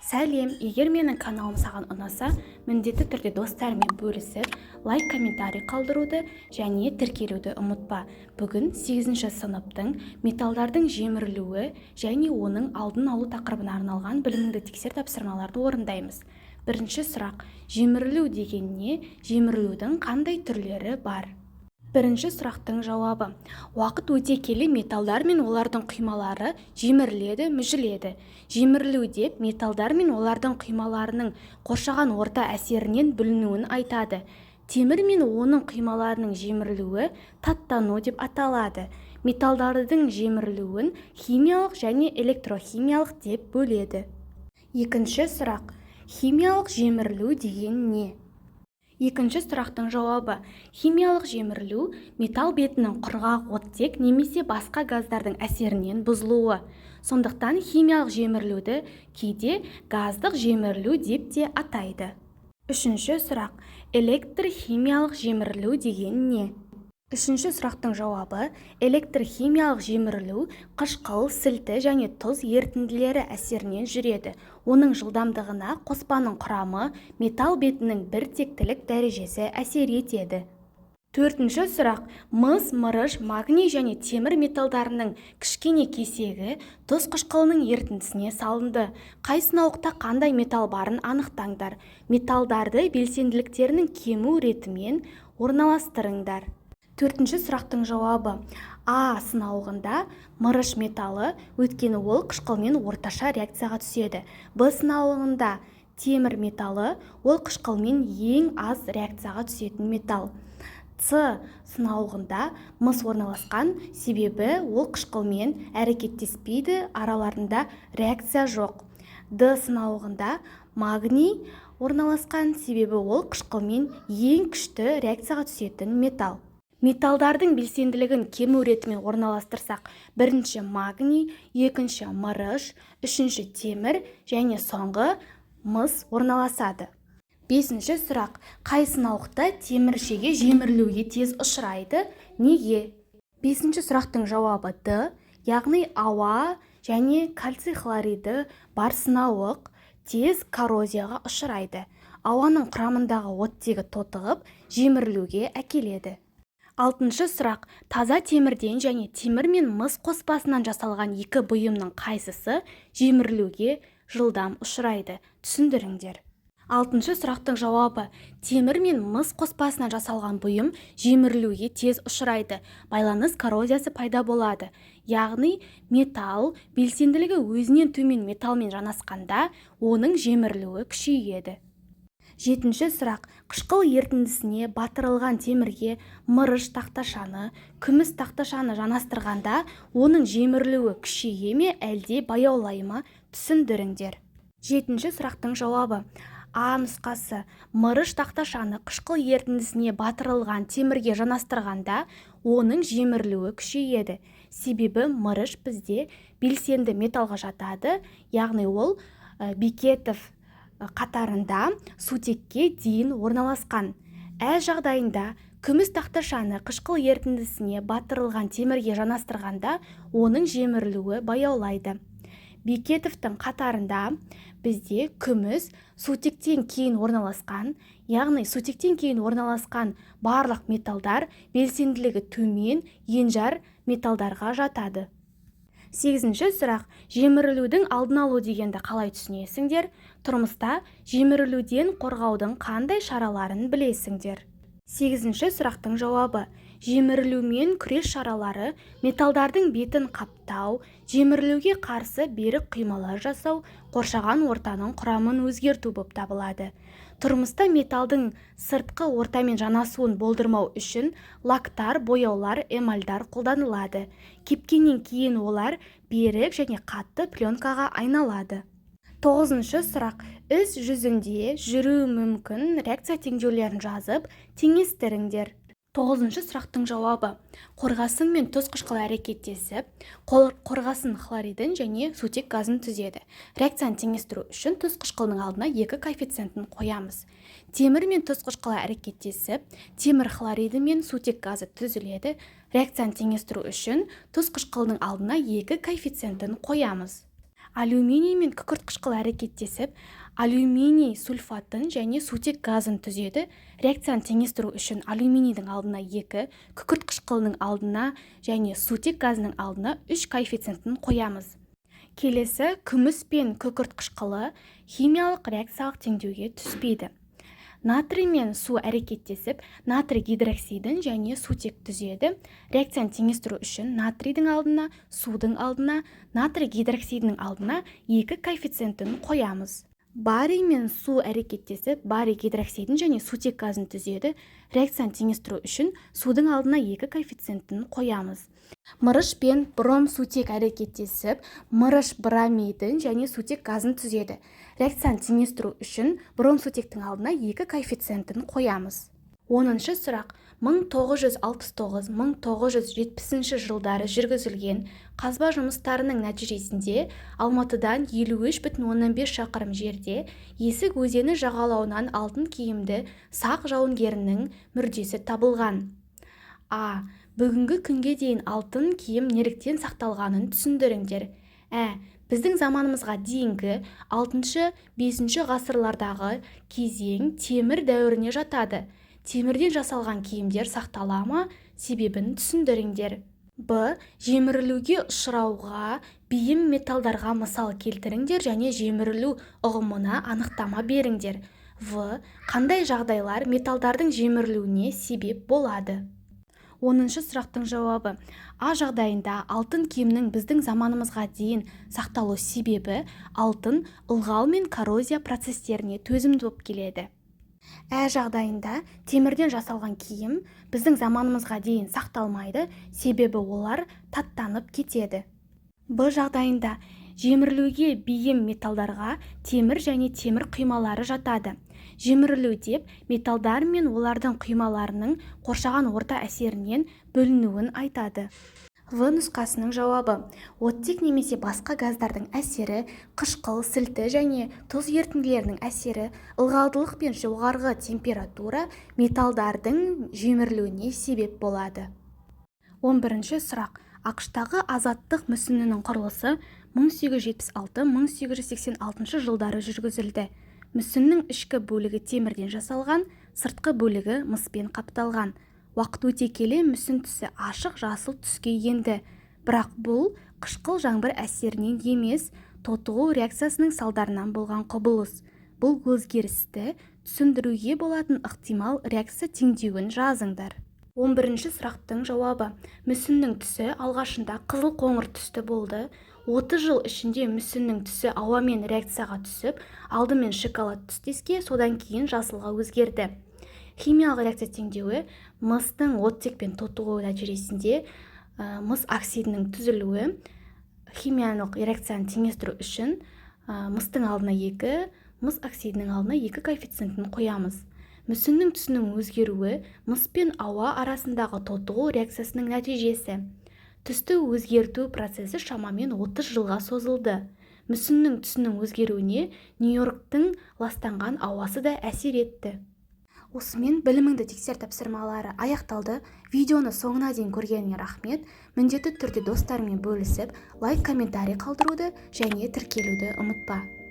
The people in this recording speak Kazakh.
Сәлем, егер менің каналым саған ұнаса, міндетті түрде достармен бөлісіп, лайк, комментарий қалдыруды және тіркелуді ұмытпа. Бүгін 8-ші сыныптың металдардың жемірілуі және оның алдын алу тақырыбына арналған біліміңді тексер тапсырмаларды орындаймыз. Бірінші сұрақ: жемірілу деген не? Жемірілудің қандай түрлері бар? Бірінші сұрақтың жауабы: уақыт өте келе металдар мен олардың құймалары жеміріледі, мүжіледі. Жемірілу деп металдар мен олардың құймаларының қоршаған орта әсерінен бүлінуін айтады. Темір мен оның құймаларының жемірілуі таттану деп аталады. Металдардың жемірілуін химиялық және электрохимиялық деп бөледі. Екінші сұрақ: химиялық жемірілу деген не? Екінші сұрақтың жауабы: химиялық жемірілу металл бетінің құрғақ оттек немесе басқа газдардың әсерінен бұзылуы. Сондықтан химиялық жемірілуді кейде газдық жемірілу деп те атайды. Үшінші сұрақ: электрхимиялық жемірілу деген не? Үшінші сұрақтың жауабы: электрхимиялық жемірілу қышқыл, сілті және тұз ерітінділері әсерінен жүреді. Оның жылдамдығына қоспаның құрамы, металл бетінің біртектілік дәрежесі әсер етеді. Төртінші сұрақ: мыс, мырыш, магний және темір металдарының кішкене кесегі тұз қышқылының ерітіндісіне салынды. Қай сынауықта қандай металл барын анықтаңдар. Металдарды белсенділіктерінің кему ретімен орналастырыңдар. Төртінші сұрақтың жауабы: А сынауығында мырыш металы, өйткені ол қышқылмен орташа реакцияға түседі. Б сынауығында темір металы, ол қышқылмен ең аз реакцияға түсетін металл. С сынауығында мыс орналасқан, себебі ол қышқылмен әрекеттеспейді, араларында реакция жоқ. Д сынауығында магний орналасқан, себебі ол қышқылмен ең күшті реакцияға түсетін металл. Металдардың белсенділігін кему ретімен орналастырсақ, бірінші магний, екінші мырыш, үшінші темір және соңғы мыс орналасады. Бесінші сұрақ: қай сынауықта теміршеге жемірілуге тез ұшырайды? Неге? Бесінші сұрақтың жауабы Д, яғни ауа және кальций хлориді бар сынауық тез коррозияға ұшырайды. Ауаның құрамындағы оттегі тотығып, жемірілуге әкеледі. Алтыншы сұрақ: таза темірден және темір мен мыс қоспасынан жасалған екі бұйымның қайсысы жемірілуге жылдам ұшырайды? Түсіндіріңдер. Алтыншы сұрақтың жауабы: темір мен мыс қоспасынан жасалған бұйым жемірілуге тез ұшырайды. Байланыс коррозиясы пайда болады. Яғни металл белсенділігі өзінен төмен металлмен жанасқанда оның жемірілуі күшейеді. Жетінші сұрақ: қышқыл ерітіндісіне батырылған темірге мырыш тақташаны, күміс тақташаны жанастырғанда оның жемірілуі күшейе ме әлде баяулай ма? Түсіндіріңдер. Жетінші сұрақтың жауабы: А нұсқасы: мырыш тақташаны қышқыл ерітіндісіне батырылған темірге жанастырғанда оның жемірілуі күшейеді. Себебі мырыш бізде белсенді металға жатады, яғни ол Бекетов қатарында сутекке дейін орналасқан. Жағдайында күміс тақташаны қышқыл ерітіндісіне батырылған темірге жанастырғанда оның жемірілуі баяулайды. Бекетовтың қатарында бізде күміс сутектен кейін орналасқан, яғни сутектен кейін орналасқан барлық металдар белсенділігі төмен енжар металдарға жатады. Сегізінші сұрақ: жемірілудің алдын алу дегенді қалай түсінесіңдер? Тұрмыста жемірілуден қорғаудың қандай шараларын білесіңдер? Сегізінші сұрақтың жауабы: жемірілумен күрес шаралары металдардың бетін қаптау, жемірілуге қарсы берік құймалар жасау, қоршаған ортаның құрамын өзгерту болып табылады. Тұрмыста металдың сыртқы ортамен жанасуын болдырмау үшін лактар, бояулар, эмальдар қолданылады. Кепкеннен кейін олар берік және қатты пленкаға айналады. Тоғызыншы сұрақ: іс жүзінде жүруі мүмкін реакция теңдеулерін жазып, теңестіріңдер. Тоғызыншы сұрақтың жауабы: қорғасын мен тұз қышқылы әрекеттесіп, қорғасын хлоридін және сутек газын түзеді. Реакцияны теңестіру үшін тұз қышқылының алдына 2 коэффициентін қоямыз. Темір мен тұз қышқылы әрекеттесіп, темір хлориді мен сутек газы түзіледі. Реакцияны теңестіру үшін тұз қышқылының алдына 2 коэффициентін қоямыз. алюминий мен күкірт қышқылы әрекеттесіп, алюминий сульфатын және сутек газын түзеді. Реакцияны теңестіру үшін алюминийдің алдына 2, күкірт қышқылының алдына және сутек газының алдына 3 коэффициентін қоямыз. Келесі, күміс пен күкірт қышқылы химиялық реакциялық теңдеуге түспейді. Натрий мен су әрекеттесіп, натрий гидроксидін және сутек түзеді. Реакцияны теңестіру үшін натрийдің алдына, судың алдына, натрий гидроксидінің алдына 2 коэффициентін қоямыз. Барий мен су әрекеттесіп, барий гидроксидін және сутек газын түзеді. Реакцияны теңестіру үшін судың алдына 2 коэффициентін қоямыз. Мырыш пен бром сутек әрекеттесіп, мырыш бромидін және сутек газын түзеді. Реакцияны теңестіру үшін бром сутектің алдына 2 коэффициентін қоямыз. 10-шы сұрақ. 1969-1970 жылдары жүргізілген қазба жұмыстарының нәтижесінде Алматыдан 53,15 шақырым жерде Есік өзені жағалауынан алтын киімді сақ жауынгерінің мүрдесі табылған. А. Бүгінгі күнге дейін алтын киім неліктен сақталғанын түсіндіріңдер. Біздің заманымызға дейінгі 6-5 ғасырлардағы кезең темір дәуіріне жатады. Темірден жасалған киімдер сақтала ма? Себебін түсіндіріңдер. Б. Жемірілуге ұшырауға бейім металдарға мысал келтіріңдер және жемірілу ұғымына анықтама беріңдер. В. Қандай жағдайлар металдардың жемірілуіне себеп болады? 10-шы сұрақтың жауабы. А жағдайында алтын киімнің біздің заманымызға дейін сақталу себебі алтын ылғал мен коррозия процестеріне төзімді болып келеді. Ә жағдайында темірден жасалған киім біздің заманымызға дейін сақталмайды, себебі олар таттанып кетеді. Б жағдайында жемірілуге бейім металдарға темір және темір құймалары жатады. Жемірілу деп металдар мен олардың құймаларының қоршаған орта әсерінен бөлінуін айтады. В нұсқасының жауабы. Оттек немесе басқа газдардың әсері, қышқыл, сілті және тұз ерітінділерінің әсері, ылғалдылық пен жоғарғы температура металдардың жемірілуіне себеп болады. 11-ші сұрақ. ақш-тағы азаттық мүсінінің құрылысы 1876-1886 жылдары жүргізілді. Мүсіннің ішкі бөлігі темірден жасалған, сыртқы бөлігі мыспен қапталған. Уақыт өте келе мүсін түсі ашық жасыл түске енді. Бірақ бұл қышқыл жаңбыр әсерінен емес, тотығу реакциясының салдарынан болған құбылыс. Бұл өзгерісті түсіндіруге болатын ықтимал реакция теңдеуін жазыңдар. 11-ші сұрақтың жауабы. Мүсіннің түсі алғашында қызыл қоңыр түсті болды. 30 жыл ішінде мүсіннің түсі ауамен реакцияға түсіп, алдымен шоколад түстеске, содан кейін жасылға өзгерді. Химиялық реакция теңдеуі мыстың оттекпен тотығуы нәтижесінде мыс оксидінің түзілуі. Химиялық реакцияны теңестіру үшін мыстың алдына 2, мыс оксидінің алдына 2 коэффициентін қоямыз. Мүсіннің түсінің өзгеруі мыс пен ауа арасындағы тотығу реакциясының нәтижесі. Түсті өзгерту процесі шамамен 30 жылға созылды. Мүсіннің түсінің өзгеруіне Нью-Йорктың ластанған ауасы да әсер етті. Осымен біліміңді тексер тапсырмалары аяқталды. Видеоны соңына дейін көргеніңе рахмет. Міндетті түрде достарыңмен бөлісіп, лайк, комментарий қалдыруды және тіркелуді ұмытпа.